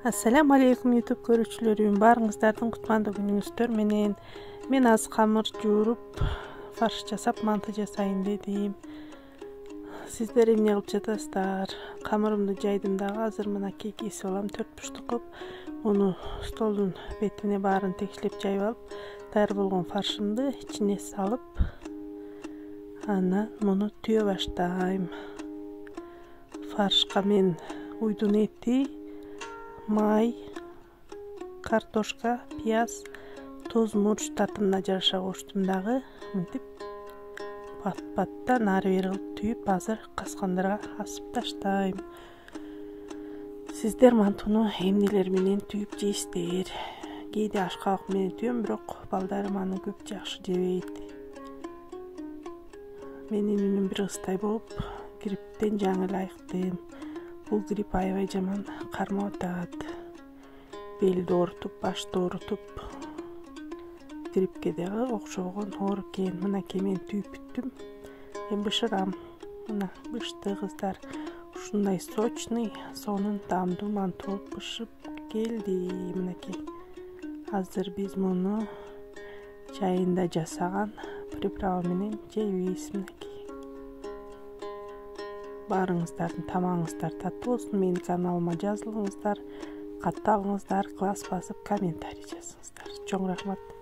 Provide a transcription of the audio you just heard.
Assalamu алейкум YouTube көрүүчүлөрүм, баарыңыздардын кутмандуу күнүңүздөр менен. Мен аз камыр жууруп, фарш жасап, манты жасайын дедим. Сиздер эмне кылып жатасыздар? Камырымды жайдым дагы, азыр мынакей кесип алам, 4 бурчтук кылып. Муну столдун бетине баарын текшелеп жайып алып, даяр болгон фаршымды ичине салып, анан муну түйө баштайм. Фаршка мен уйдун эти, май, картошка, пияз, туз, мурч татымына жараша коштум дагы. Мынтип пат-паттан ары бери кылып түйүп, азыр каскандарга асып таштайм. Сиздер мантуну эмнелер менен түйүп жейсиздер? Кээде ашкабак менен түйөм, бирок балдарым аны көп жакшы жебейт. Менин үнүм бир ыстай болуп, грипптен жаңы эле айыктым. Бул грипп аябай жаман кармап атат. Белди оорутуп, башты оорутуп, гриппке дагы окшогон оор экен. Мынакей мен түйүп бүттүм. Эми бышырам. Мына бышты кыздар. Ушундай сочный, сонун таамдуу манты болуп бышып келди. Мынакей. Азыр биз муну жайында жасаган приправа менен жейбиз. Мынакей. Баарыңыздардын тамагыңыздар таттуу болсун. Менин каналыма жазылыңыздар, катталыңыздар, класс басып, комментарий жазыңыздар. Чоң рахмат.